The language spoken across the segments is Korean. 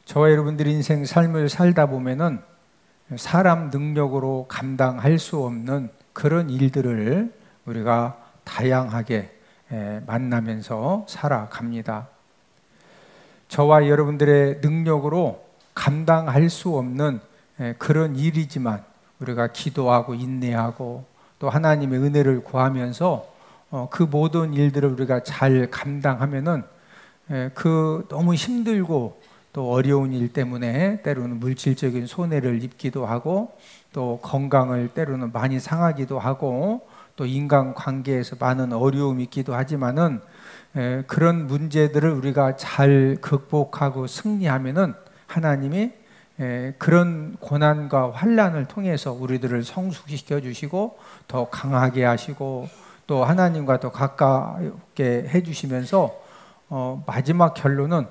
저와 여러분들이 인생 삶을 살다 보면은 사람 능력으로 감당할 수 없는 그런 일들을 우리가 다양하게 만나면서 살아갑니다. 저와 여러분들의 능력으로 감당할 수 없는 그런 일이지만 우리가 기도하고 인내하고 또 하나님의 은혜를 구하면서 그 모든 일들을 우리가 잘 감당하면은 그 너무 힘들고 또 어려운 일 때문에 때로는 물질적인 손해를 입기도 하고 또 건강을 때로는 많이 상하기도 하고 또 인간관계에서 많은 어려움이 있기도 하지만은 그런 문제들을 우리가 잘 극복하고 승리하면은 하나님이 그런 고난과 환난을 통해서 우리들을 성숙시켜 주시고 더 강하게 하시고 또 하나님과 더 가깝게 해주시면서 마지막 결론은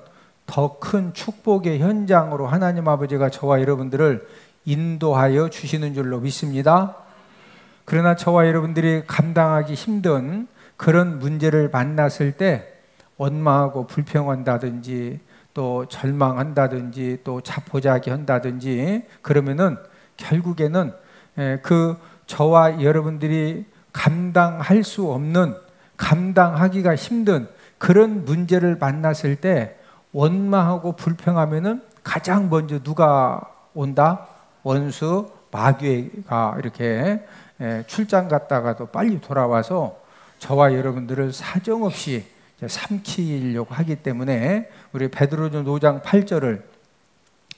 더 큰 축복의 현장으로 하나님 아버지가 저와 여러분들을 인도하여 주시는 줄로 믿습니다. 그러나 저와 여러분들이 감당하기 힘든 그런 문제를 만났을 때 원망하고 불평한다든지 또 절망한다든지 또 자포자기 한다든지 그러면은 결국에는 그 저와 여러분들이 감당할 수 없는, 감당하기가 힘든 그런 문제를 만났을 때 원망하고 불평하면은 가장 먼저 누가 온다? 원수 마귀가 이렇게 출장 갔다가도 빨리 돌아와서 저와 여러분들을 사정없이 삼키려고 하기 때문에 우리 베드로전 5장 8절을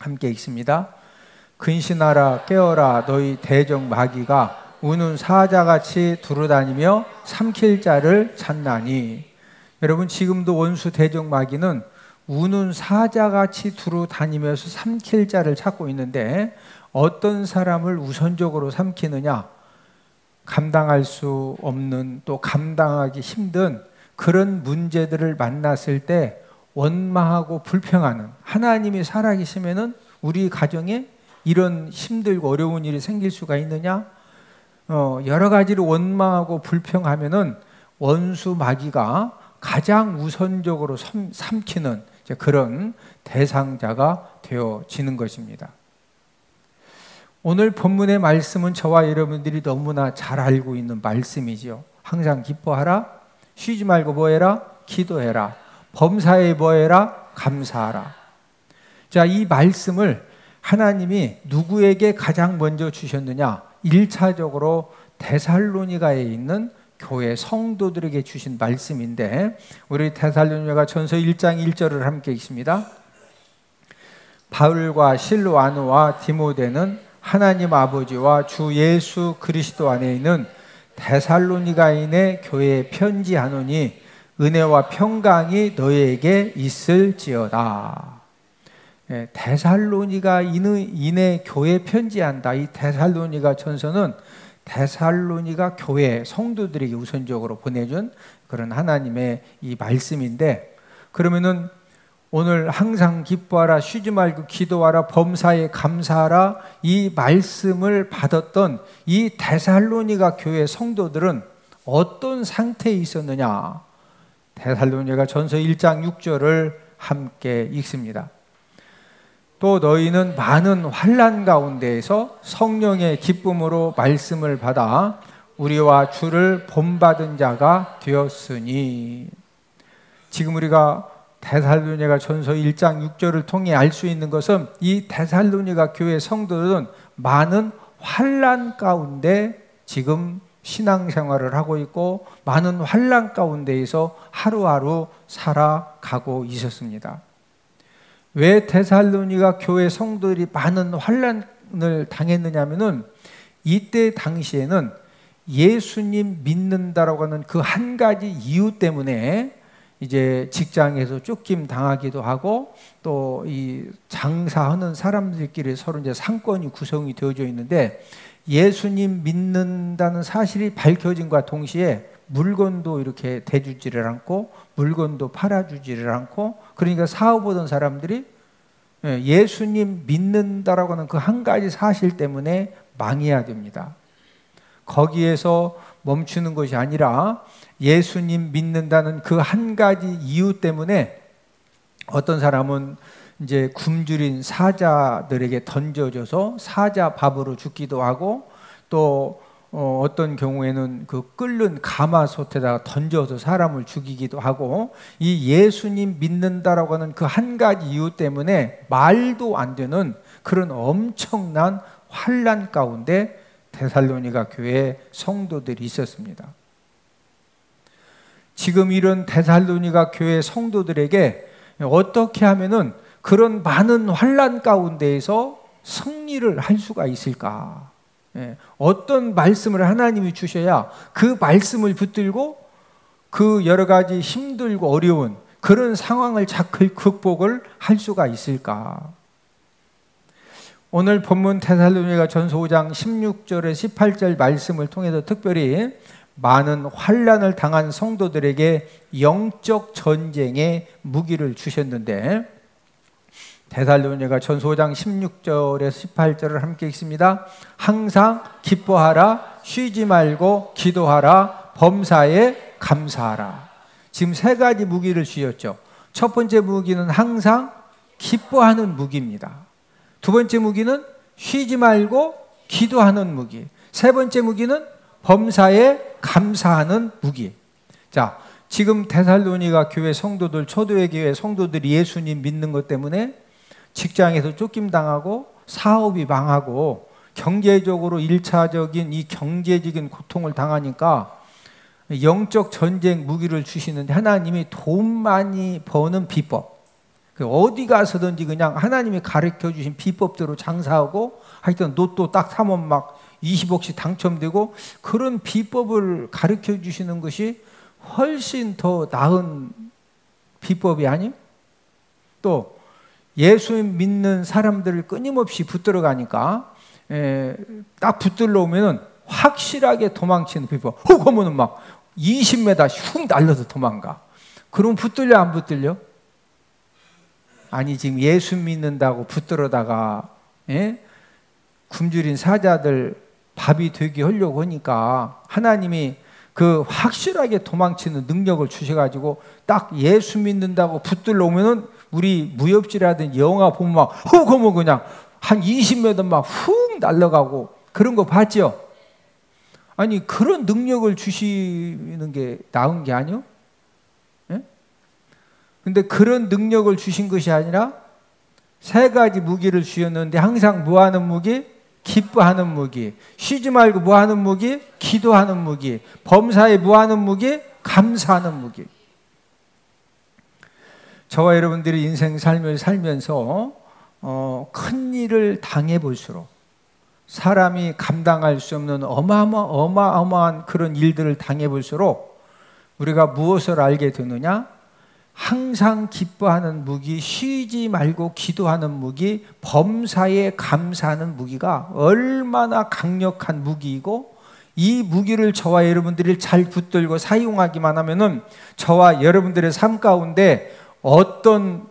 함께 읽습니다. 근신하라 깨어라 너희 대적 마귀가 우는 사자같이 두루다니며 삼킬 자를 찾나니. 여러분, 지금도 원수 대적 마귀는 우는 사자같이 두루다니면서 삼킬 자를 찾고 있는데 어떤 사람을 우선적으로 삼키느냐? 감당할 수 없는 또 감당하기 힘든 그런 문제들을 만났을 때 원망하고 불평하는, 하나님이 살아계시면은 우리 가정에 이런 힘들고 어려운 일이 생길 수가 있느냐? 여러 가지로 원망하고 불평하면은 원수 마귀가 가장 우선적으로 삼키는 그런 대상자가 되어지는 것입니다. 오늘 본문의 말씀은 저와 여러분들이 너무나 잘 알고 있는 말씀이죠. 항상 기뻐하라, 쉬지 말고 뭐해라? 기도해라. 범사에 뭐해라? 감사하라. 자, 이 말씀을 하나님이 누구에게 가장 먼저 주셨느냐? 1차적으로 데살로니가에 있는 교회 성도들에게 주신 말씀인데 우리 데살로니가 전서 1장 1절을 함께 읽습니다. 바울과 실로아노와 디모데는 하나님 아버지와 주 예수 그리스도 안에 있는 데살로니가인의 교회에 편지하노니 은혜와 평강이 너희에게 있을지어다. 데살로니가인의 교회에 편지한다. 이 데살로니가 전서는 데살로니가 교회 성도들에게 우선적으로 보내준 그런 하나님의 이 말씀인데, 그러면은 오늘 항상 기뻐하라, 쉬지 말고 기도하라, 범사에 감사하라, 이 말씀을 받았던 이 데살로니가 교회 성도들은 어떤 상태에 있었느냐? 데살로니가 전서 1장 6절을 함께 읽습니다. 또 너희는 많은 환난 가운데에서 성령의 기쁨으로 말씀을 받아 우리와 주를 본받은 자가 되었으니. 지금 우리가 데살로니가 전서 1장 6절을 통해 알 수 있는 것은 이 데살로니가 교회 성도들은 많은 환난 가운데 지금 신앙생활을 하고 있고 많은 환난 가운데에서 하루하루 살아가고 있었습니다. 왜 데살로니가 교회 성도들이 많은 환난을 당했느냐면은 이때 당시에는 예수님 믿는다라고 하는 그 한 가지 이유 때문에 이제 직장에서 쫓김 당하기도 하고 또 이 장사하는 사람들끼리 서로 이제 상권이 구성이 되어져 있는데 예수님 믿는다는 사실이 밝혀진과 동시에 물건도 이렇게 대주지를 않고 물건도 팔아주지를 않고, 그러니까 사업하던 사람들이 예수님 믿는다라고 하는 그 한 가지 사실 때문에 망해야 됩니다. 거기에서 멈추는 것이 아니라 예수님 믿는다는 그 한 가지 이유 때문에 어떤 사람은 이제 굶주린 사자들에게 던져져서 사자 밥으로 죽기도 하고, 또 어떤 경우에는 그 끓는 가마솥에다가 던져서 사람을 죽이기도 하고, 이 예수님 믿는다라고 하는 그 한 가지 이유 때문에 말도 안 되는 그런 엄청난 환난 가운데 데살로니가 교회 성도들이 있었습니다. 지금 이런 데살로니가 교회 성도들에게 어떻게 하면은 그런 많은 환난 가운데에서 승리를 할 수가 있을까? 어떤 말씀을 하나님이 주셔야 그 말씀을 붙들고 그 여러 가지 힘들고 어려운 그런 상황을 잘 극복을 할 수가 있을까? 오늘 본문 데살로니가 전서 5장 16절에 18절 말씀을 통해서 특별히 많은 환난을 당한 성도들에게 영적 전쟁의 무기를 주셨는데, 데살로니가 전서 5장 16절에서 18절을 함께 읽습니다. 항상 기뻐하라, 쉬지 말고 기도하라, 범사에 감사하라. 지금 세 가지 무기를 주셨죠. 첫 번째 무기는 항상 기뻐하는 무기입니다. 두 번째 무기는 쉬지 말고 기도하는 무기. 세 번째 무기는 범사에 감사하는 무기. 자, 지금 데살로니가 교회 성도들, 초대교회 교회 성도들이 예수님 믿는 것 때문에 직장에서 쫓김당하고 사업이 망하고 경제적으로 1차적인 이 경제적인 고통을 당하니까 영적 전쟁 무기를 주시는데, 하나님이 돈 많이 버는 비법, 어디 가서든지 그냥 하나님이 가르쳐 주신 비법대로 장사하고, 하여튼 로또 딱 사면 막 20억씩 당첨되고, 그런 비법을 가르쳐 주시는 것이 훨씬 더 나은 비법이 아님? 또 예수 믿는 사람들을 끊임없이 붙들어 가니까 딱 붙들러 오면은 확실하게 도망치는 비법. 그러면은 막 20m 훅 날려서 도망가. 그럼 붙들려 안 붙들려? 아니, 지금 예수 믿는다고 붙들어다가 굶주린 사자들 밥이 되게 하려고 하니까 하나님이 그 확실하게 도망치는 능력을 주셔가지고 딱 예수 믿는다고 붙들러 오면은, 우리 무협지라든지 영화 보면 막 그러면 그냥 한 20m 막 훅 날아가고 그런 거 봤죠? 아니, 그런 능력을 주시는 게 나은 게 아니요? 근데 그런 능력을 주신 것이 아니라 세 가지 무기를 주셨는데, 항상 뭐 하는 무기? 기뻐하는 무기. 쉬지 말고 뭐 하는 무기? 기도하는 무기. 범사에 뭐 하는 무기? 감사하는 무기. 저와 여러분들이 인생 삶을 살면서 큰 일을 당해 볼수록, 사람이 감당할 수 없는 어마어마한 그런 일들을 당해 볼수록 우리가 무엇을 알게 되느냐? 항상 기뻐하는 무기, 쉬지 말고 기도하는 무기, 범사에 감사하는 무기가 얼마나 강력한 무기이고, 이 무기를 저와 여러분들이 잘 붙들고 사용하기만 하면은 저와 여러분들의 삶 가운데 어떤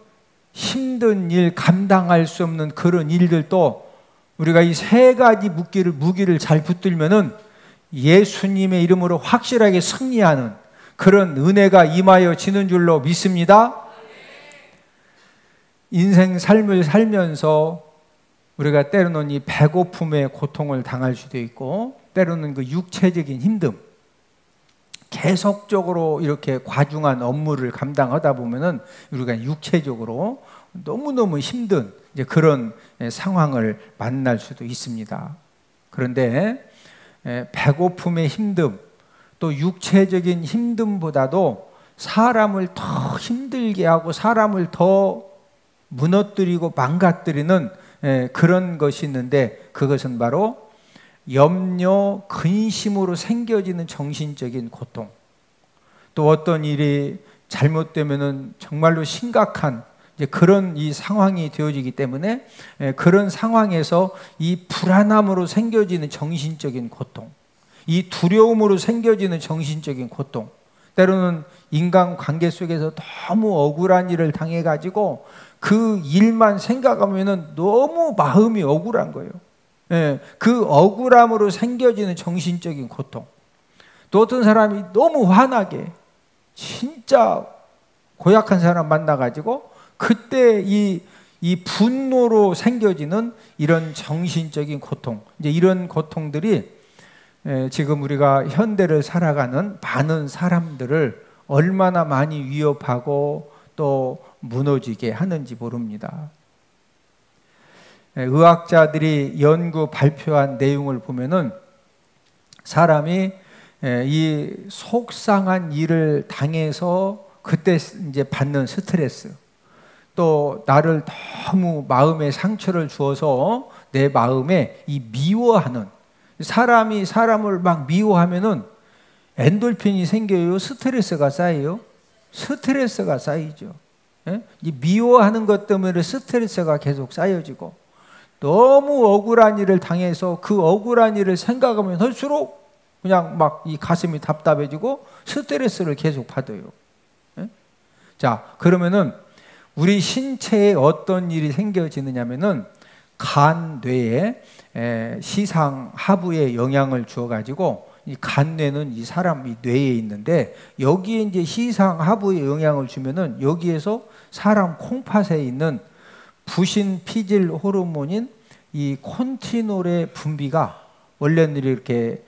힘든 일, 감당할 수 없는 그런 일들도 우리가 이 세 가지 무기를 잘 붙들면은 예수님의 이름으로 확실하게 승리하는 그런 은혜가 임하여 지는 줄로 믿습니다. 인생 삶을 살면서 우리가 때로는 이 배고픔의 고통을 당할 수도 있고, 때로는 그 육체적인 힘듦, 계속적으로 이렇게 과중한 업무를 감당하다 보면은 우리가 육체적으로 너무너무 힘든 이제 그런 상황을 만날 수도 있습니다. 그런데 배고픔의 힘듦, 또 육체적인 힘듦보다도 사람을 더 힘들게 하고 사람을 더 무너뜨리고 망가뜨리는 그런 것이 있는데, 그것은 바로 염려, 근심으로 생겨지는 정신적인 고통. 또 어떤 일이 잘못되면은 정말로 심각한 이제 그런 이 상황이 되어지기 때문에, 그런 상황에서 이 불안함으로 생겨지는 정신적인 고통, 이 두려움으로 생겨지는 정신적인 고통, 때로는 인간관계 속에서 너무 억울한 일을 당해가지고 그 일만 생각하면은 너무 마음이 억울한 거예요. 그 억울함으로 생겨지는 정신적인 고통. 또 어떤 사람이 너무 화나게 진짜 고약한 사람 만나가지고 그때 이 이 분노로 생겨지는 이런 정신적인 고통, 이제 이런 고통들이 지금 우리가 현대를 살아가는 많은 사람들을 얼마나 많이 위협하고 또 무너지게 하는지 모릅니다. 의학자들이 연구 발표한 내용을 보면은 사람이 이 속상한 일을 당해서 그때 이제 받는 스트레스, 또 나를 너무 마음에 상처를 주어서 내 마음에 이 미워하는, 사람이 사람을 막 미워하면은 엔돌핀이 생겨요? 스트레스가 쌓여요? 스트레스가 쌓이죠. 이 미워하는 것 때문에 스트레스가 계속 쌓여지고, 너무 억울한 일을 당해서 그 억울한 일을 생각하면 할수록 그냥 막 이 가슴이 답답해지고 스트레스를 계속 받아요. 자, 그러면은 우리 신체에 어떤 일이 생겨지느냐면은 간, 뇌에 시상 하부에 영향을 주어 가지고, 이 간뇌는 이 사람 이 뇌에 있는데, 여기에 이제 시상 하부에 영향을 주면은 여기에서 사람 콩팥에 있는 부신 피질 호르몬인 이 콘티놀의 분비가, 원래는 이렇게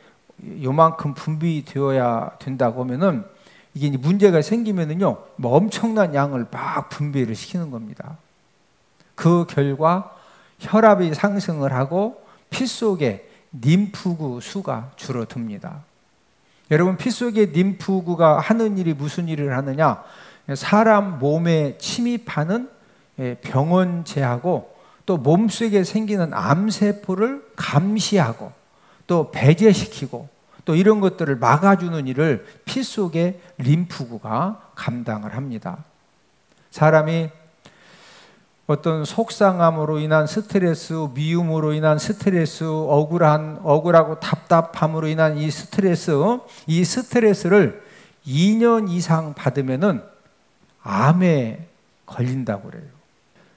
요만큼 분비되어야 된다고 하면은 이게 이제 문제가 생기면은요, 뭐 엄청난 양을 막 분비를 시키는 겁니다. 그 결과 혈압이 상승을 하고 피 속에 림프구 수가 줄어듭니다. 여러분, 피 속에 림프구가 하는 일이 무슨 일을 하느냐? 사람 몸에 침입하는 병원체하고 또 몸속에 생기는 암세포를 감시하고 또 배제시키고 또 이런 것들을 막아주는 일을 피 속의 림프구가 감당을 합니다. 사람이 어떤 속상함으로 인한 스트레스, 미움으로 인한 스트레스, 억울하고 답답함으로 인한 이 스트레스를 2년 이상 받으면은 암에 걸린다고 그래요.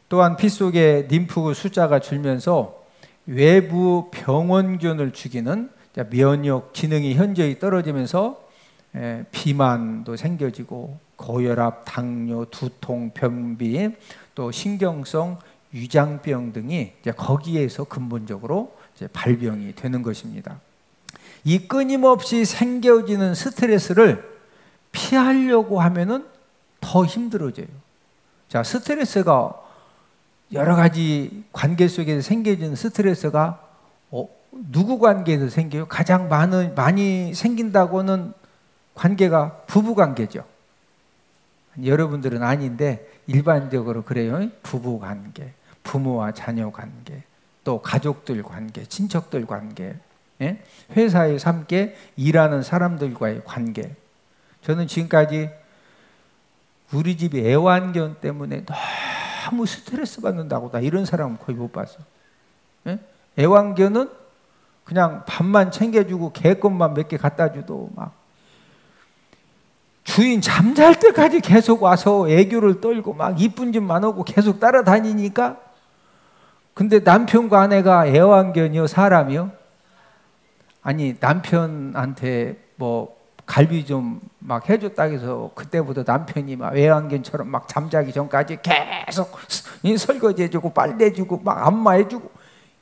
또한 피 속에 림프구 숫자가 줄면서 외부 병원균을 죽이는 면역 기능이 현저히 떨어지면서 비만도 생겨지고 고혈압, 당뇨, 두통, 변비, 또 신경성 위장병 등이 이제 거기에서 근본적으로 이제 발병이 되는 것입니다. 이 끊임없이 생겨지는 스트레스를 피하려고 하면은 더 힘들어져요. 자, 스트레스가 여러 가지 관계 속에서 생겨지는 스트레스가 누구 관계에서 생겨요? 가장 많이 생긴다고는 관계가 부부 관계죠. 여러분들은 아닌데 일반적으로 그래요. 부부 관계, 부모와 자녀 관계, 또 가족들 관계, 친척들 관계, 회사에서 함께 일하는 사람들과의 관계. 저는 지금까지 우리 집이 애완견 때문에 너무 스트레스 받는다고 나 이런 사람은 거의 못 봤어. 애완견은 그냥 밥만 챙겨주고 개껌만 몇 개 갖다 줘도 막 주인 잠잘 때까지 계속 와서 애교를 떨고 막 이쁜 짓만 하고 계속 따라다니니까. 근데 남편과 아내가 애완견이요, 사람이요? 아니, 남편한테 뭐 갈비 좀 막 해줬다 해서 그때부터 남편이 막 애완견처럼 막 잠자기 전까지 계속 설거지 해주고 빨래 해주고 막 안마해주고,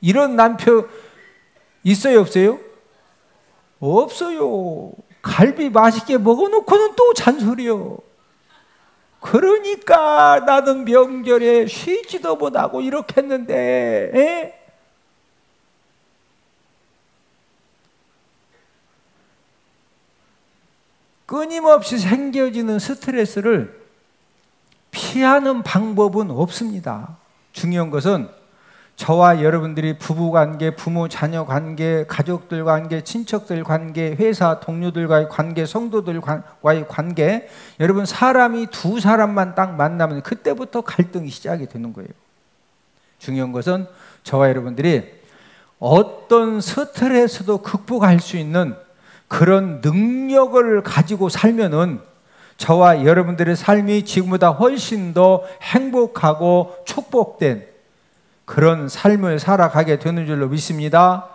이런 남편 있어요, 없어요? 없어요. 갈비 맛있게 먹어놓고는 또 잔소리요. 그러니까 나는 명절에 쉬지도 못하고 이렇게 했는데, 끊임없이 생겨지는 스트레스를 피하는 방법은 없습니다. 중요한 것은 저와 여러분들이 부부관계, 부모 자녀 관계, 가족들 관계, 친척들 관계, 회사 동료들과의 관계, 성도들과의 관계, 여러분 사람이 두 사람만 딱 만나면 그때부터 갈등이 시작이 되는 거예요. 중요한 것은 저와 여러분들이 어떤 스트레스도 극복할 수 있는 그런 능력을 가지고 살면은 저와 여러분들의 삶이 지금보다 훨씬 더 행복하고 축복된 그런 삶을 살아가게 되는 줄로 믿습니다.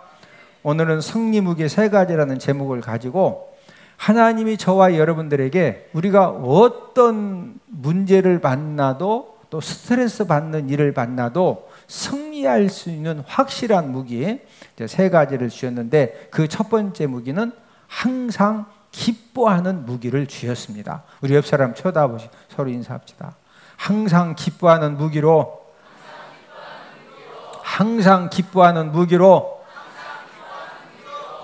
오늘은 승리무게 3가지라는 제목을 가지고 하나님이 저와 여러분들에게 우리가 어떤 문제를 만나도 또 스트레스 받는 일을 만나도 승리할 수 있는 확실한 무기 세 가지를 주셨는데 그 첫 번째 무기는 항상 기뻐하는 무기를 주셨습니다. 우리 옆 사람 쳐다보시고 서로 인사합시다. 항상 기뻐하는 무기로 항상 기뻐하는 무기로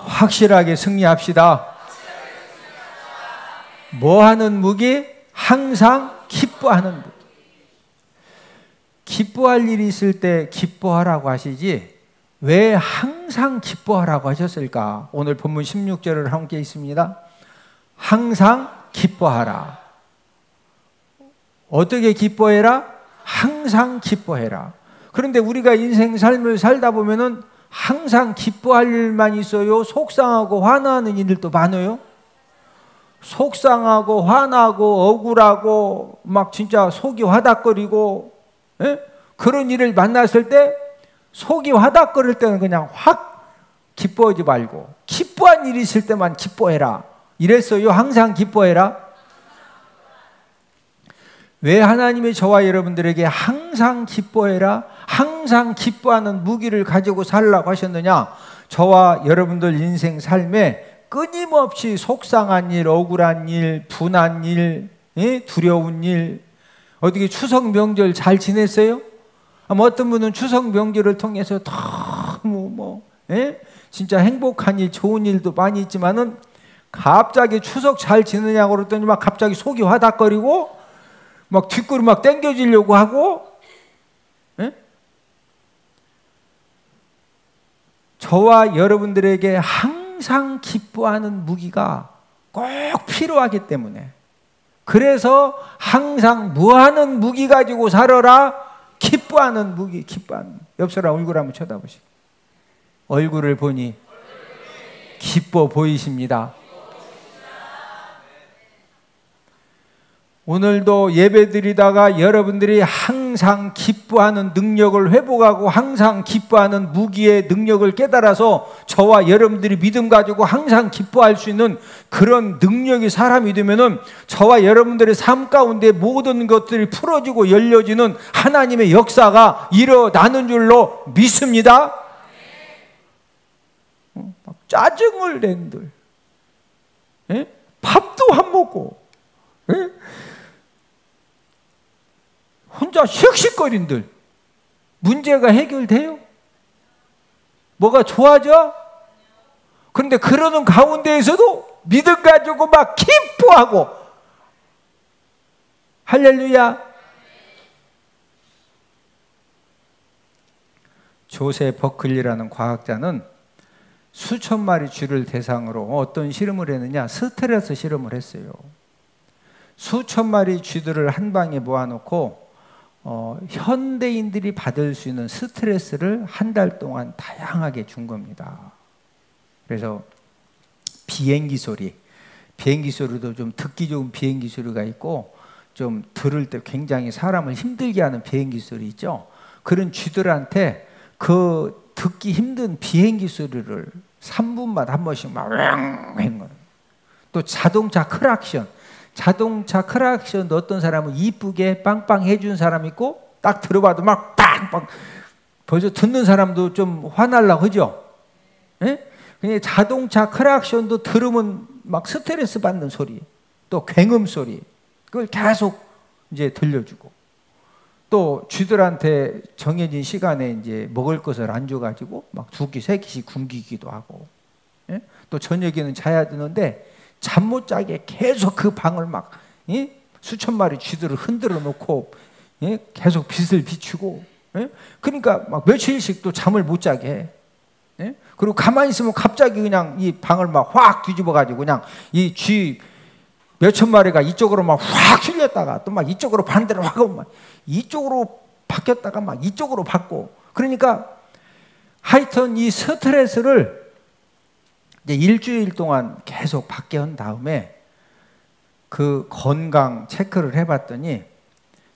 확실하게 승리합시다. 뭐 하는 무기? 항상 기뻐하는 무기. 기뻐할 일이 있을 때 기뻐하라고 하시지 왜 항상 기뻐하라고 하셨을까? 오늘 본문 16절을 함께 있습니다. 항상 기뻐하라. 어떻게 기뻐해라? 항상 기뻐해라. 그런데 우리가 인생 삶을 살다 보면은 항상 기뻐할 일만 있어요? 속상하고 화나는 일들도 많아요? 속상하고 화나고 억울하고 막 진짜 속이 화닥거리고 그런 일을 만났을 때 속이 화닥거릴 때는 그냥 확 기뻐하지 말고 기뻐한 일이 있을 때만 기뻐해라. 이랬어요. 항상 기뻐해라. 왜 하나님이 저와 여러분들에게 항상 기뻐해라, 항상 기뻐하는 무기를 가지고 살라고 하셨느냐? 저와 여러분들 인생 삶에 끊임없이 속상한 일, 억울한 일, 분한 일, 두려운 일. 어떻게 추석 명절 잘 지냈어요? 어떤 분은 추석 명절을 통해서 너무 진짜 행복한 일, 좋은 일도 많이 있지만은 갑자기 추석 잘 지내냐고 그랬더니 막 갑자기 속이 화닥거리고 막 뒷골이 막 땡겨지려고 하고. 저와 여러분들에게 항상 기뻐하는 무기가 꼭 필요하기 때문에, 그래서 항상 뭐하는 무기 가지고 살아라? 기뻐하는 무기. 기뻐하는. 옆 사람 얼굴 한번 쳐다보시고 얼굴을 보니 기뻐 보이십니다. 오늘도 예배드리다가 여러분들이 항상 기뻐하는 능력을 회복하고 항상 기뻐하는 무기의 능력을 깨달아서 저와 여러분들이 믿음 가지고 항상 기뻐할 수 있는 그런 능력이 사람이 되면은 저와 여러분들의 삶 가운데 모든 것들이 풀어지고 열려지는 하나님의 역사가 일어나는 줄로 믿습니다. 막 짜증을 낸들, 밥도 안 먹고, 혼자 씩씩거린들 문제가 해결돼요? 뭐가 좋아져? 그런데 그러는 가운데에서도 믿음 가지고 막 기뻐하고, 할렐루야. 조세 버클리라는 과학자는 수천 마리 쥐를 대상으로 어떤 실험을 했느냐? 스트레스 실험을 했어요. 수천 마리 쥐들을 한 방에 모아놓고 현대인들이 받을 수 있는 스트레스를 한 달 동안 다양하게 준 겁니다. 그래서 비행기 소리도 좀 듣기 좋은 비행기 소리가 있고, 좀 들을 때 굉장히 사람을 힘들게 하는 비행기 소리 있죠. 그런 쥐들한테 그 듣기 힘든 비행기 소리를 3분마다 한 번씩 막 왱. 또 자동차 크락션도 어떤 사람은 이쁘게 빵빵 해준 사람 있고, 딱 들어봐도 막 빵빵. 벌써 듣는 사람도 좀 화날라고 하죠. 그냥 자동차 크락션도 들으면 막 스트레스 받는 소리, 또 굉음 소리, 그걸 계속 이제 들려주고, 또 쥐들한테 정해진 시간에 이제 먹을 것을 안 줘가지고 막 2끼, 3끼씩 굶기기도 하고, 또 저녁에는 자야 되는데 잠 못 자게 계속 그 방을 막 수천 마리 쥐들을 흔들어 놓고 계속 빛을 비추고, 그러니까 막 며칠씩 또 잠을 못 자게 해. 그리고 가만히 있으면 갑자기 그냥 이 방을 막 확 뒤집어 가지고 그냥 이 쥐 몇천 마리가 이쪽으로 막 확 휘렸다가 또 막 이쪽으로 반대로 하고 막 이쪽으로 바뀌었다가 막 이쪽으로 바뀌고, 그러니까 하여튼 이 스트레스를 이제 일주일 동안 계속 받게 한 다음에 그 건강 체크를 해봤더니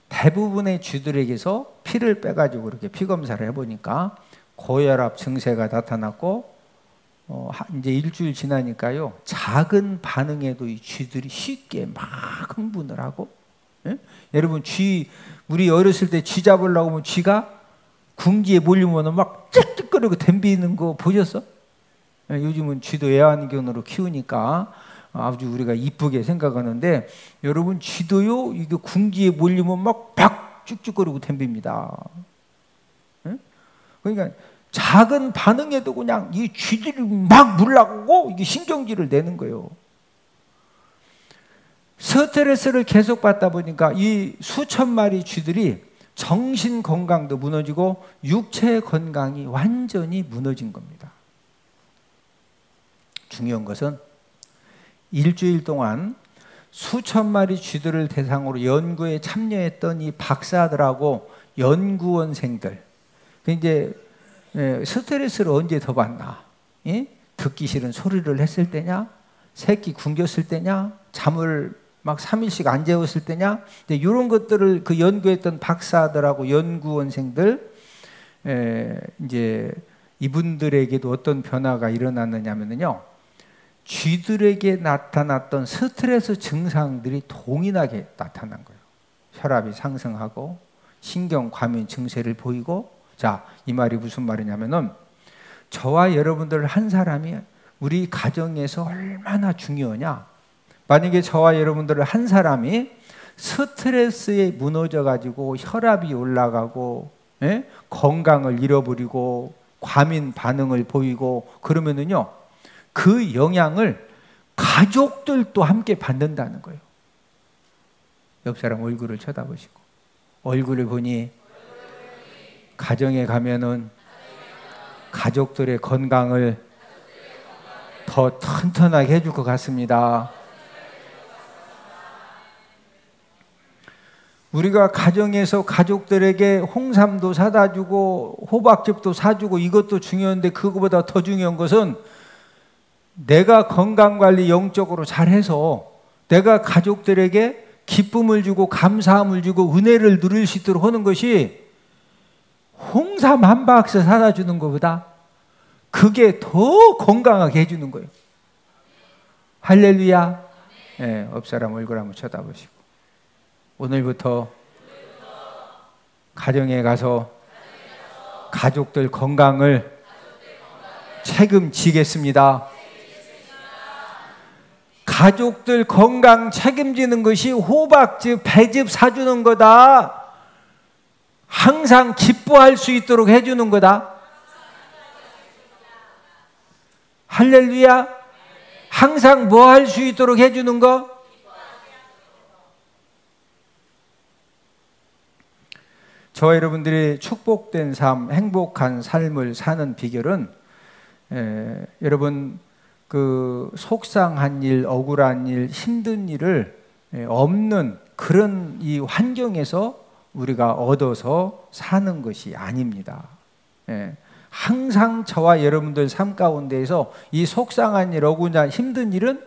대부분의 쥐들에게서 피를 빼가지고 이렇게 피 검사를 해보니까 고혈압 증세가 나타났고, 이제 일주일 지나니까요 작은 반응에도 이 쥐들이 쉽게 막 흥분을 하고 예? 여러분 우리 어렸을 때 쥐 잡으려고 하면 쥐가 궁지에 몰리면 막 짹짹거리고 덤비는 거 보셨어? 예, 요즘은 쥐도 애완견으로 키우니까 아주 우리가 이쁘게 생각하는데 여러분 쥐도요 이게 궁지에 몰리면 막 쭉쭉거리고 덤빕니다. 예? 그러니까 작은 반응에도 그냥 이 쥐들이 막 물라고 이게 신경질을 내는 거예요. 스트레스를 계속 받다 보니까 이 수천 마리 쥐들이 정신 건강도 무너지고 육체 건강이 완전히 무너진 겁니다. 중요한 것은 일주일 동안 수천 마리 쥐들을 대상으로 연구에 참여했던 이 박사들하고 연구원생들, 이제 스트레스를 언제 더 받나? 예? 듣기 싫은 소리를 했을 때냐? 새끼 굶겼을 때냐? 잠을 막 3일씩 안 재웠을 때냐? 이런 것들을 그 연구했던 박사들하고 연구원생들, 이제 이분들에게도 어떤 변화가 일어났느냐면요, 쥐들에게 나타났던 스트레스 증상들이 동일하게 나타난 거예요. 혈압이 상승하고 신경 과민 증세를 보이고. 자, 이 말이 무슨 말이냐면은 저와 여러분들 한 사람이 우리 가정에서 얼마나 중요하냐. 만약에 저와 여러분들 한 사람이 스트레스에 무너져 가지고 혈압이 올라가고, 예? 건강을 잃어버리고 과민 반응을 보이고 그러면은요, 그 영향을 가족들도 함께 받는다는 거예요. 옆 사람 얼굴을 쳐다보시고, 얼굴을 보니 가정에 가면은 가족들의 건강을 더 튼튼하게 해줄 것 같습니다. 우리가 가정에서 가족들에게 홍삼도 사다 주고 호박즙도 사주고 이것도 중요한데, 그거보다 더 중요한 것은 내가 건강관리 영적으로 잘해서 내가 가족들에게 기쁨을 주고 감사함을 주고 은혜를 누릴 수 있도록 하는 것이 홍삼 한 박스 사다 주는 것보다 그게 더 건강하게 해주는 거예요. 할렐루야. 네, 옆 사람 얼굴 한번 쳐다보시고, 오늘부터 가정에 가서 가족들 건강을 책임지겠습니다. 가족들 건강 책임지는 것이 호박즙, 배즙 사주는 거다. 항상 기뻐할 수 있도록 해주는 거다. 할렐루야. 항상 뭐 할 수 있도록 해주는 거? 저와 여러분들이 축복된 삶, 행복한 삶을 사는 비결은 여러분 그 속상한 일, 억울한 일, 힘든 일을 없는 그런 이 환경에서 우리가 얻어서 사는 것이 아닙니다. 항상 저와 여러분들 삶 가운데에서 이 속상한 일, 억울한 힘든 일은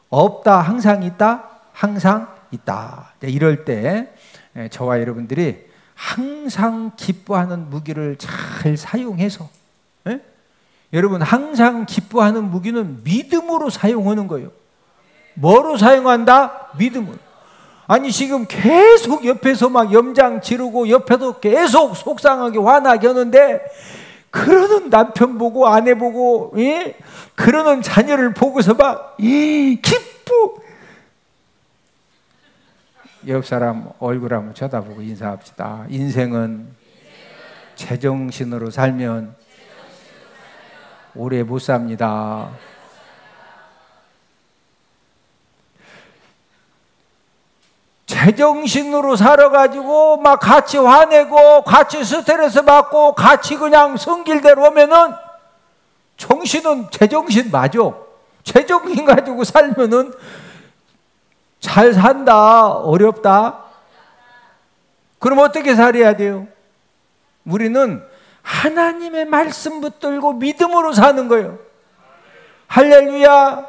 없다, 항상 있다, 항상 있다. 이럴 때 저와 여러분들이 항상 기뻐하는 무기를 잘 사용해서, 여러분 항상 기뻐하는 무기는 믿음으로 사용하는 거예요. 뭐로 사용한다? 믿음으로. 아니 지금 계속 옆에서 막 염장 지르고 옆에도 계속 속상하게 화나게 하는데, 그러는 남편 보고 아내 보고, 그러는 자녀를 보고서 막 기뻐. 옆 사람 얼굴 한번 쳐다보고 인사합시다. 인생은 제정신으로 살면 오래 못 삽니다. 제정신으로 살아가지고 막 같이 화내고 같이 스트레스 받고 같이 그냥 성길대로 오면은 정신은 제정신 맞아. 제정신 가지고 살면은 잘 산다, 어렵다. 그럼 어떻게 살아야 돼요? 우리는 하나님의 말씀 붙들고 믿음으로 사는 거예요. 할렐루야.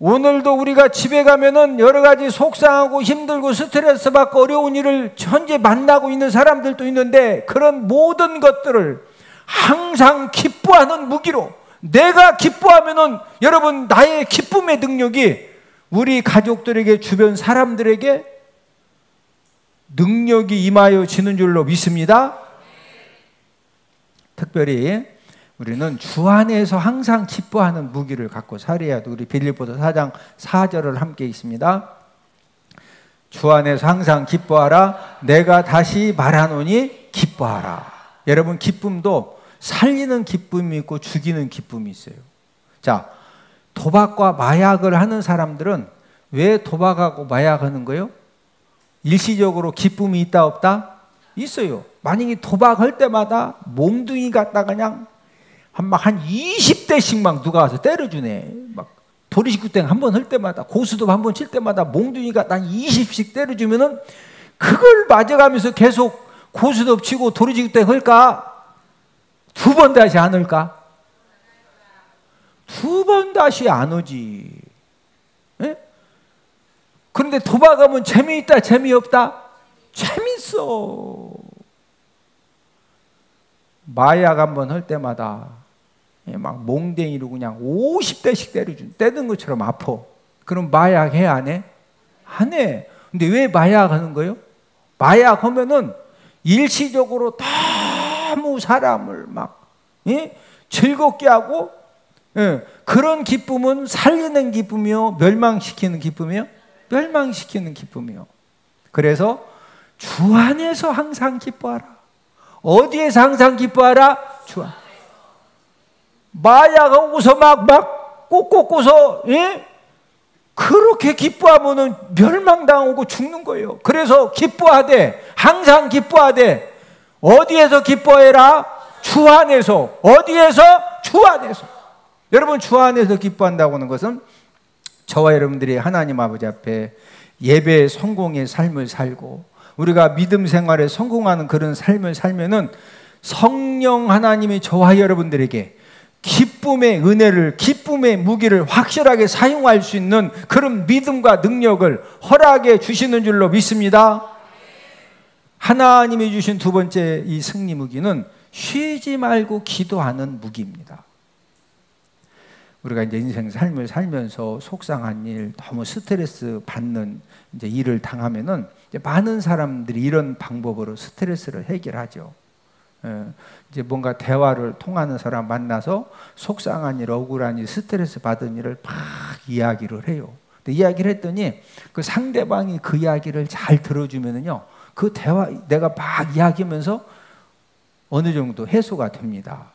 오늘도 우리가 집에 가면은 여러 가지 속상하고 힘들고 스트레스 받고 어려운 일을 현재 만나고 있는 사람들도 있는데, 그런 모든 것들을 항상 기뻐하는 무기로, 내가 기뻐하면은 여러분 나의 기쁨의 능력이 우리 가족들에게, 주변 사람들에게 능력이 임하여 지는 줄로 믿습니다. 특별히 우리는 주 안에서 항상 기뻐하는 무기를 갖고 살아야 돼. 우리 빌립보서 4장 4절을 함께 읽습니다. 주 안에서 항상 기뻐하라. 내가 다시 말하노니 기뻐하라. 여러분, 기쁨도 살리는 기쁨이 있고 죽이는 기쁨이 있어요. 자, 도박과 마약을 하는 사람들은 왜 도박하고 마약하는 거예요? 일시적으로 기쁨이 있다 없다? 있어요. 만약에 도박할 때마다 몽둥이 갖다 그냥 한 20대씩 막 누가 와서 때려주네. 막 도리식구땡 한 번 할 때마다, 고수도 한 번 칠 때마다 몽둥이 갖다 한 20씩 때려주면은 그걸 맞아가면서 계속 고수도 치고 도리식구땡 할까? 두 번 다시 안 할까? 두 번 다시 안 오지. 예? 그런데 도박하면 재미있다, 재미없다? 재밌어. 마약 한 번 할 때마다 막 몽댕이로 그냥 50대씩 때리는 것처럼 아파. 그럼 마약 해, 안 해? 안 해. 근데 왜 마약 하는 거예요? 마약 하면은 일시적으로 너무 사람을 막 즐겁게 하고, 그런 기쁨은 살리는 기쁨이요, 멸망시키는 기쁨이요? 멸망시키는 기쁨이요. 그래서 주 안에서 항상 기뻐하라. 어디에서 항상 기뻐하라? 주 안. 마약하고서 막 꽂고서 그렇게 기뻐하면은 멸망당하고 죽는 거예요. 그래서 기뻐하되, 항상 기뻐하되, 어디에서 기뻐해라? 주 안에서. 어디에서? 주 안에서. 여러분, 주 안에서 기뻐한다고 하는 것은 저와 여러분들이 하나님 아버지 앞에 예배의 성공의 삶을 살고 우리가 믿음 생활에 성공하는 그런 삶을 살면은 성령 하나님이 저와 여러분들에게 기쁨의 은혜를, 기쁨의 무기를 확실하게 사용할 수 있는 그런 믿음과 능력을 허락해 주시는 줄로 믿습니다. 하나님이 주신 두 번째 이 승리 무기는 쉬지 말고 기도하는 무기입니다. 우리가 이제 인생 삶을 살면서 속상한 일, 너무 스트레스 받는 이제 일을 당하면은 이제 많은 사람들이 이런 방법으로 스트레스를 해결하죠. 이제 뭔가 대화를 통하는 사람 만나서 속상한 일, 억울한 일, 스트레스 받은 일을 막 이야기를 해요. 근데 이야기를 했더니 그 상대방이 그 이야기를 잘 들어주면은요, 그 대화 내가 막 이야기하면서 어느 정도 해소가 됩니다.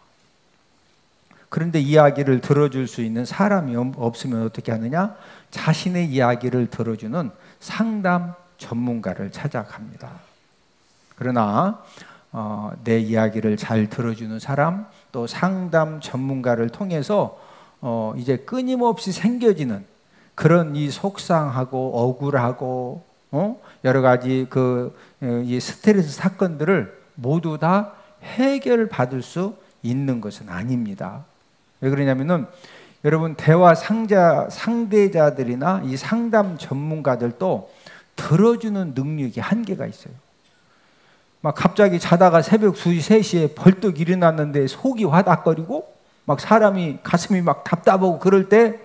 그런데 이야기를 들어줄 수 있는 사람이 없으면 어떻게 하느냐? 자신의 이야기를 들어주는 상담 전문가를 찾아갑니다. 그러나 내 이야기를 잘 들어주는 사람, 또 상담 전문가를 통해서 이제 끊임없이 생겨지는 그런 이 속상하고 억울하고 여러 가지 이 스트레스 사건들을 모두 다 해결받을 수 있는 것은 아닙니다. 왜 그러냐면은 여러분, 대화 상대자들이나 이 상담 전문가들도 들어주는 능력이 한계가 있어요. 막 갑자기 자다가 새벽 2시, 3시에 벌떡 일어났는데 속이 화닥거리고 막 사람이 가슴이 막 답답하고 그럴 때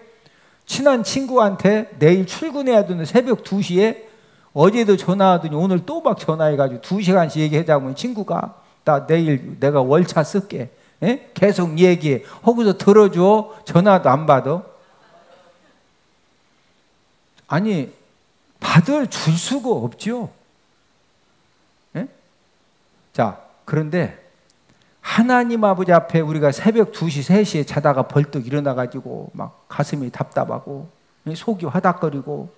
친한 친구한테 내일 출근해야 되는 새벽 2시에 어제도 전화하더니 오늘 또 막 전화해가지고 2시간씩 얘기하자고 친구가 나 내일 내가 월차 쓸게. 계속 얘기해. 거기서 들어줘. 전화도 안 받아. 아니, 줄 수가 없죠. 자, 그런데 하나님 아버지 앞에 우리가 새벽 2시, 3시에 자다가 벌떡 일어나가지고 막 가슴이 답답하고 속이 화닥거리고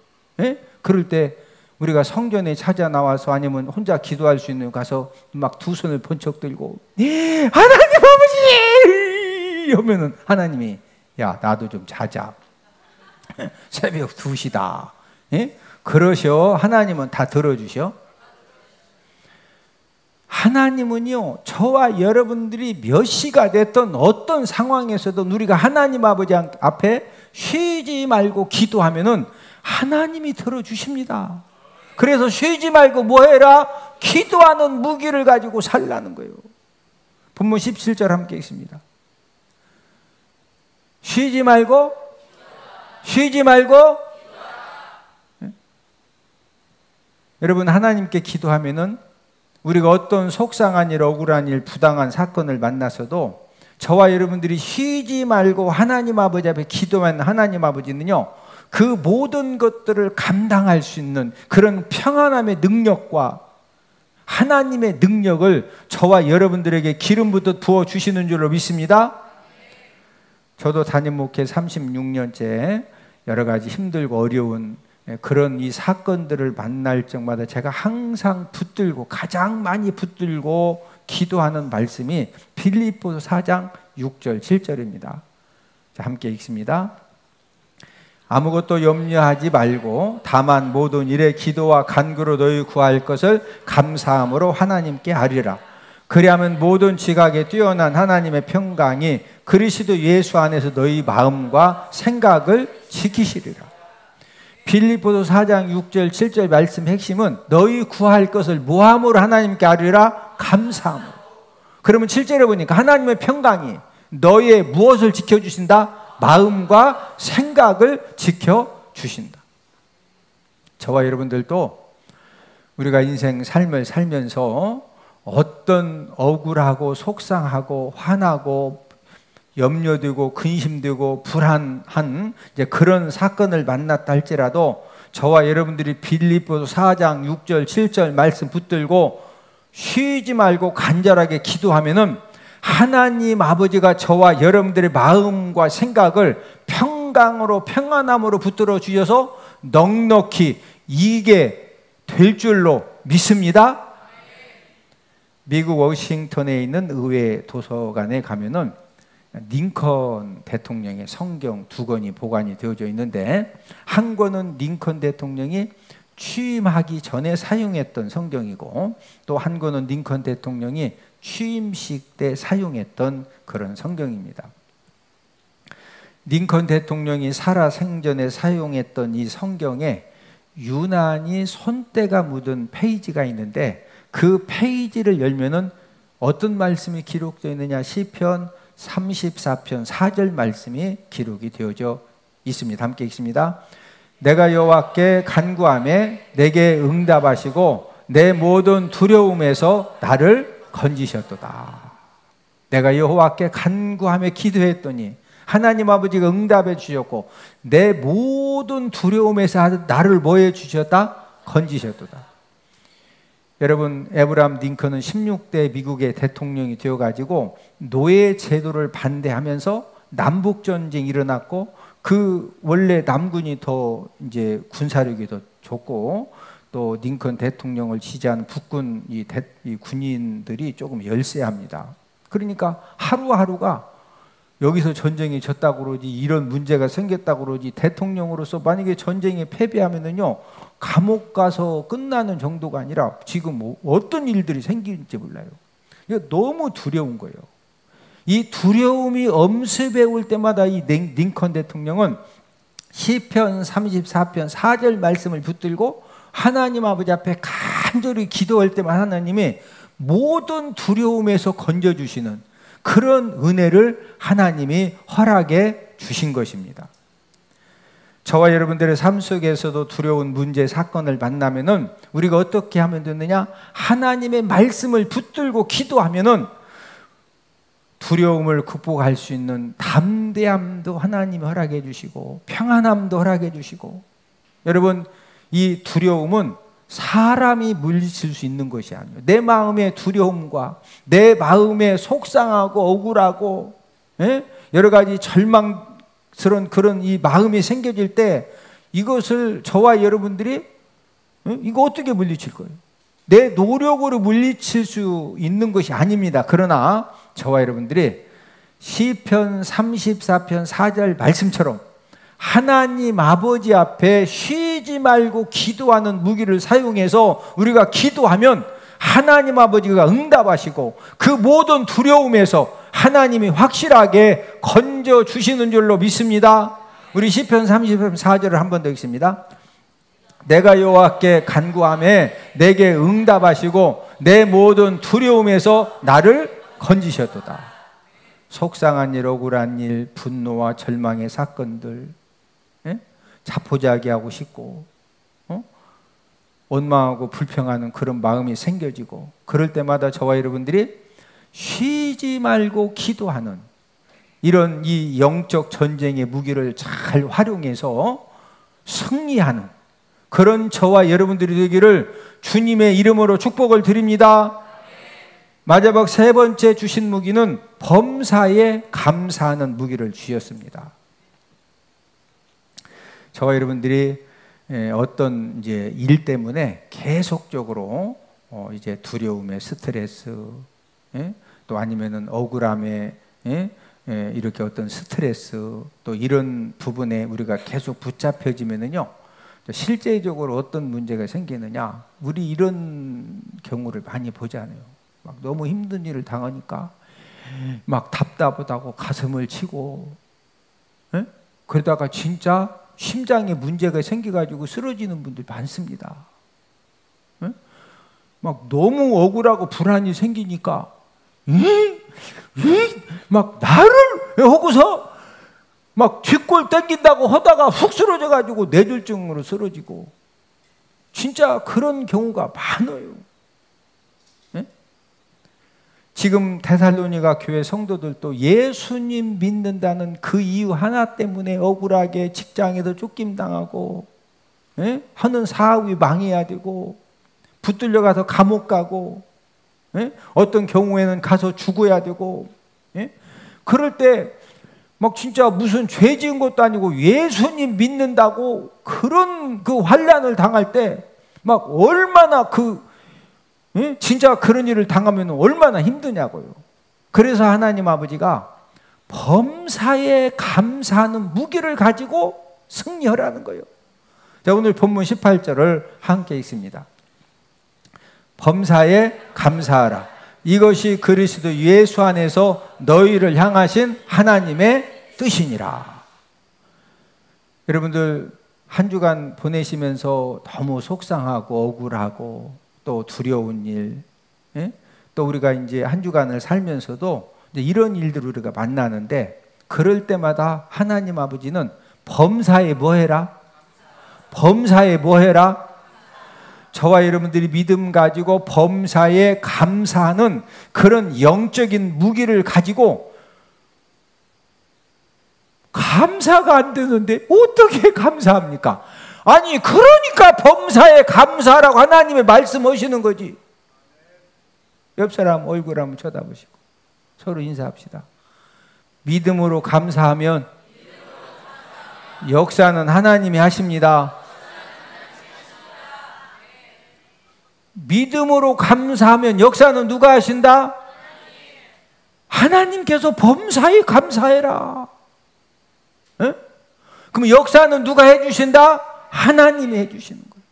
그럴 때 우리가 성전에 찾아 나와서 아니면 혼자 기도할 수 있는 가서 막 두 손을 번쩍 들고 하나님 아버지 하면은 하나님이 야 나도 좀 자자. 새벽 2시다. 그러셔. 하나님은 다 들어주셔. 하나님은요, 저와 여러분들이 몇 시가 됐던 어떤 상황에서도 우리가 하나님 아버지 앞에 쉬지 말고 기도하면은 하나님이 들어주십니다. 그래서 쉬지 말고 뭐 해라? 기도하는 무기를 가지고 살라는 거예요. 본문 17절 함께 읽습니다. 쉬지 말고 여러분, 하나님께 기도하면은 우리가 어떤 속상한 일, 억울한 일, 부당한 사건을 만나서도 저와 여러분들이 쉬지 말고 하나님 아버지 앞에 기도하는 하나님 아버지는요, 그 모든 것들을 감당할 수 있는 그런 평안함의 능력과 하나님의 능력을 저와 여러분들에게 기름부터 부어주시는 줄로 믿습니다. 저도 담임 목회 36년째 여러 가지 힘들고 어려운 그런 이 사건들을 만날 적마다 제가 항상 붙들고, 가장 많이 붙들고 기도하는 말씀이 빌립보서 4장 6절 7절입니다. 자, 함께 읽습니다. 아무것도 염려하지 말고 다만 모든 일에 기도와 간구로 너희 구할 것을 감사함으로 하나님께 아뢰라. 그리하면 모든 지각에 뛰어난 하나님의 평강이 그리스도 예수 안에서 너희 마음과 생각을 지키시리라. 빌립보서 4장 6절 7절 말씀 핵심은 너희 구할 것을 뭐함으로 하나님께 아뢰라? 감사함으로. 그러면 7절에 보니까 하나님의 평강이 너희의 무엇을 지켜주신다? 마음과 생각을 지켜주신다. 저와 여러분들도 우리가 인생 삶을 살면서 어떤 억울하고 속상하고 화나고 염려되고 근심되고 불안한 이제 그런 사건을 만났다 할지라도 저와 여러분들이 빌립보서 4장 6절 7절 말씀 붙들고 쉬지 말고 간절하게 기도하면은 하나님 아버지가 저와 여러분들의 마음과 생각을 평강으로 평안함으로 붙들어 주셔서 넉넉히 이게 될 줄로 믿습니다. 미국 워싱턴에 있는 의회 도서관에 가면은 링컨 대통령의 성경 2권이 보관이 되어져 있는데, 한 권은 링컨 대통령이 취임하기 전에 사용했던 성경이고, 또 한 권은 링컨 대통령이 취임식 때 사용했던 그런 성경입니다. 링컨 대통령이 살아 생전에 사용했던 이 성경에 유난히 손때가 묻은 페이지가 있는데, 그 페이지를 열면은 어떤 말씀이 기록되어 있느냐? 시편 34편 4절 말씀이 기록이 되어져 있습니다. 함께 읽습니다. 내가 여호와께 간구하매 내게 응답하시고 내 모든 두려움에서 나를 건지셨도다. 내가 여호와께 간구하며 기도했더니 하나님 아버지가 응답해 주셨고 내 모든 두려움에서 나를 뭐 해 주셨다? 건지셨도다. 여러분, 에브라함 링컨은 16대 미국의 대통령이 되어가지고 노예 제도를 반대하면서 남북 전쟁이 일어났고, 그 원래 남군이 더 이제 군사력이 더 좋고, 또 링컨 대통령을 지지한 북군 이 군인들이 조금 열세합니다. 그러니까 하루하루가 여기서 전쟁이 졌다고 그러지, 이런 문제가 생겼다고 그러지, 대통령으로서 만약에 전쟁에 패배하면은요 감옥 가서 끝나는 정도가 아니라 지금 뭐 어떤 일들이 생길지 몰라요. 이거 너무 두려운 거예요. 이 두려움이 엄습해 올 때마다 이 링컨 대통령은 시편 34편 4절 말씀을 붙들고 하나님 아버지 앞에 간절히 기도할 때만 하나님이 모든 두려움에서 건져주시는 그런 은혜를 하나님이 허락해 주신 것입니다. 저와 여러분들의 삶 속에서도 두려운 문제, 사건을 만나면은 우리가 어떻게 하면 되느냐? 하나님의 말씀을 붙들고 기도하면은 두려움을 극복할 수 있는 담대함도 하나님이 허락해 주시고 평안함도 허락해 주시고. 여러분, 이 두려움은 사람이 물리칠 수 있는 것이 아니에요. 내 마음의 두려움과 내 마음의 속상하고 억울하고 여러 가지 절망스러운 그런 이 마음이 생겨질 때 이것을 저와 여러분들이 이거 어떻게 물리칠 거예요? 내 노력으로 물리칠 수 있는 것이 아닙니다. 그러나 저와 여러분들이 시편 34편 4절 말씀처럼 하나님 아버지 앞에 쉬지 말고 기도하는 무기를 사용해서 우리가 기도하면 하나님 아버지가 응답하시고 그 모든 두려움에서 하나님이 확실하게 건져주시는 줄로 믿습니다. 우리 시편 34편 4절을 한 번 더 읽습니다. 내가 여호와께 간구하며 내게 응답하시고 내 모든 두려움에서 나를 건지셨도다. 속상한 일, 억울한 일, 분노와 절망의 사건들, 자포자기하고 싶고 원망하고 불평하는 그런 마음이 생겨지고, 그럴 때마다 저와 여러분들이 쉬지 말고 기도하는 이런 이 영적 전쟁의 무기를 잘 활용해서 승리하는 그런 저와 여러분들이 되기를 주님의 이름으로 축복을 드립니다. 마지막 세 번째 주신 무기는 범사에 감사하는 무기를 주셨습니다. 저와 여러분들이 어떤 이제 일 때문에 계속적으로 이제 두려움에 스트레스, 또 아니면은 억울함에, 이렇게 어떤 스트레스, 또 이런 부분에 우리가 계속 붙잡혀지면은요, 실제적으로 어떤 문제가 생기느냐, 우리 이런 경우를 많이 보잖아요. 막 너무 힘든 일을 당하니까 막 답답하다고 가슴을 치고, 그러다가 진짜 심장에 문제가 생겨가지고 쓰러지는 분들 많습니다. 막 너무 억울하고 불안이 생기니까 막 나를 하고서 막 뒷골 당긴다고 하다가 훅 쓰러져가지고 뇌졸중으로 쓰러지고, 진짜 그런 경우가 많아요. 지금 데살로니가 교회 성도들도 예수님 믿는다는 그 이유 하나 때문에 억울하게 직장에도 쫓김당하고, 하는 사업이 망해야 되고, 붙들려 가서 감옥 가고, 어떤 경우에는 가서 죽어야 되고, 그럴 때 막 진짜 무슨 죄 지은 것도 아니고 예수님 믿는다고 그런 그 환난을 당할 때 막 얼마나 진짜 그런 일을 당하면 얼마나 힘드냐고요. 그래서 하나님 아버지가 범사에 감사하는 무기를 가지고 승리하라는 거예요. 자, 오늘 본문 18절을 함께 읽습니다. 범사에 감사하라. 이것이 그리스도 예수 안에서 너희를 향하신 하나님의 뜻이니라. 여러분들 한 주간 보내시면서 너무 속상하고 억울하고 또 두려운 일, 또 우리가 이제 한 주간을 살면서도 이제 이런 일들을 우리가 만나는데, 그럴 때마다 하나님 아버지는 범사에 뭐 해라? 범사에 뭐 해라? 저와 여러분들이 믿음 가지고 범사에 감사하는 그런 영적인 무기를 가지고, 감사가 안 되는데 어떻게 감사합니까? 아니, 그러니까 범사에 감사하라고 하나님의 말씀하시는 거지. 옆 사람 얼굴 한번 쳐다보시고 서로 인사합시다. 믿음으로 감사하면 역사는 하나님이 하십니다. 믿음으로 감사하면 역사는 누가 하신다? 하나님께서 범사에 감사해라. 그럼 역사는 누가 해주신다? 하나님이 해주시는 거예요.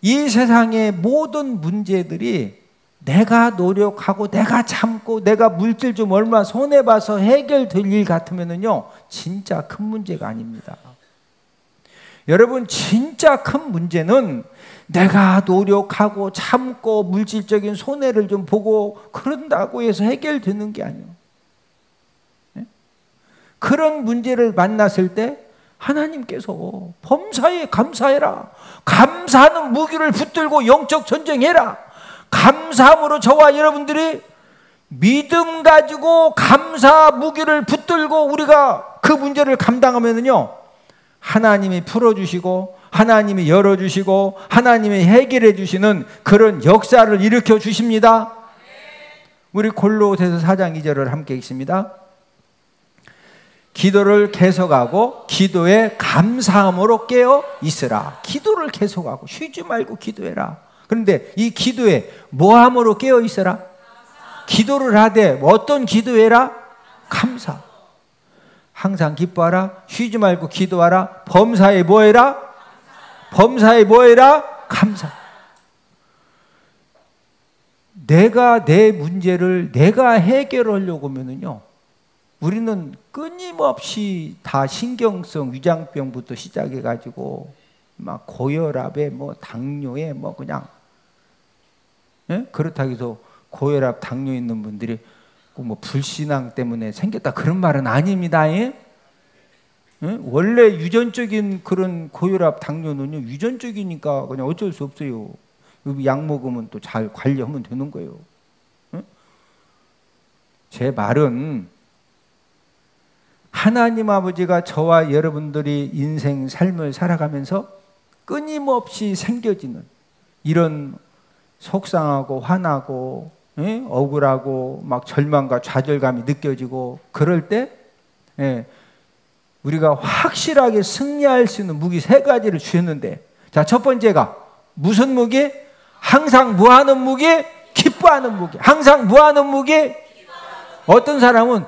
이 세상의 모든 문제들이 내가 노력하고 내가 참고 내가 물질 좀 얼마 손해봐서 해결될 일 같으면요, 진짜 큰 문제가 아닙니다. 여러분, 진짜 큰 문제는 내가 노력하고 참고 물질적인 손해를 좀 보고 그런다고 해서 해결되는 게 아니에요. 그런 문제를 만났을 때 하나님께서 범사에 감사해라. 감사하는 무기를 붙들고 영적 전쟁해라. 감사함으로 저와 여러분들이 믿음 가지고 감사 무기를 붙들고 우리가 그 문제를 감당하면요, 하나님이 풀어주시고 하나님이 열어주시고 하나님이 해결해 주시는 그런 역사를 일으켜 주십니다. 우리 골로새서 4장 2절을 함께 읽습니다. 기도를 계속하고 기도에 감사함으로 깨어 있으라. 기도를 계속하고 쉬지 말고 기도해라. 그런데 이 기도에 뭐함으로 깨어 있으라? 기도를 하되 어떤 기도해라? 감사. 항상 기뻐하라. 쉬지 말고 기도하라. 범사에 뭐해라? 범사에 뭐해라? 감사. 내가 내 문제를 내가 해결하려고 하면요, 우리는 끊임없이 다 신경성 위장병부터 시작해가지고 막 고혈압에 뭐 당뇨에 뭐 그냥, 그렇다고 해서 고혈압 당뇨 있는 분들이 뭐 불신앙 때문에 생겼다 그런 말은 아닙니다. 예? 원래 유전적인 그런 고혈압, 당뇨는요, 유전적이니까 그냥 어쩔 수 없어요. 약 먹으면 또 잘 관리하면 되는 거예요. 예? 제 말은 하나님 아버지가 저와 여러분들이 인생 삶을 살아가면서 끊임없이 생겨지는 이런 속상하고 화나고, 예? 억울하고 막 절망과 좌절감이 느껴지고 그럴 때, 예, 우리가 확실하게 승리할 수 있는 무기 3가지를 주셨는데, 자, 첫 번째가 무슨 무기? 항상 뭐하는 무기? 기뻐하는 무기. 항상 뭐하는 무기? 어떤 사람은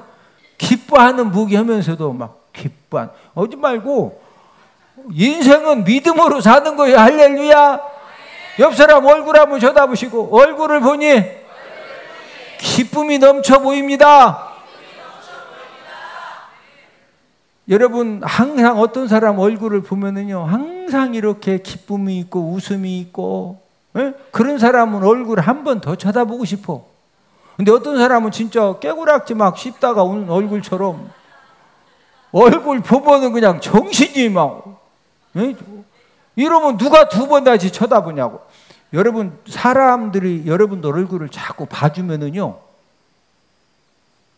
기뻐하는 무기 하면서도 막 기뻐한, 오지 말고 인생은 믿음으로 사는 거예요. 할렐루야. 옆 사람 얼굴 한번 쳐다보시고, 얼굴을 보니 기쁨이 넘쳐 보입니다. 여러분, 항상 어떤 사람 얼굴을 보면은요, 항상 이렇게 기쁨이 있고 웃음이 있고, 예? 그런 사람은 얼굴 한 번 더 쳐다보고 싶어. 근데 어떤 사람은 진짜 깨구락지 막 씹다가 우는 얼굴처럼 얼굴 보면은 그냥 정신이 막, 예? 이러면 누가 2번 다시 쳐다보냐고. 여러분, 사람들이 여러분들 얼굴을 자꾸 봐주면은요,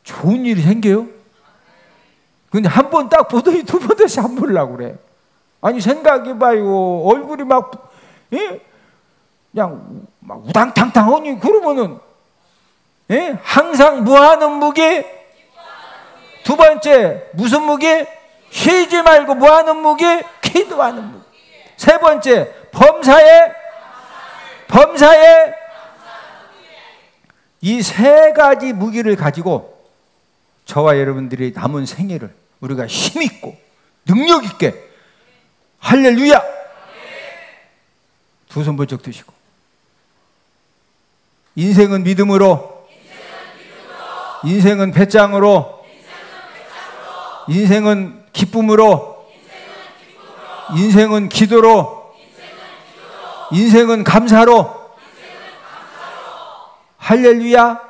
좋은 일이 생겨요. 근데 한 번 딱 보더니 2번 다시 안 보려고 그래. 아니, 생각해봐요. 얼굴이 막, 예? 그냥 막 우당탕탕하니 그러면은, 예? 항상 뭐하는 무기? 2번째 무슨 무기? 쉬지 말고 뭐하는 무기? 기도하는 무기. 3번째 범사에 이 3가지 무기를 가지고 저와 여러분들이 남은 생애를 우리가 힘있고 능력있게, 할렐루야, 2손 번쩍 드시고, 인생은 믿음으로, 인생은 배짱으로, 인생은 기쁨으로, 인생은 기도로, 인생은 감사로, 할렐루야.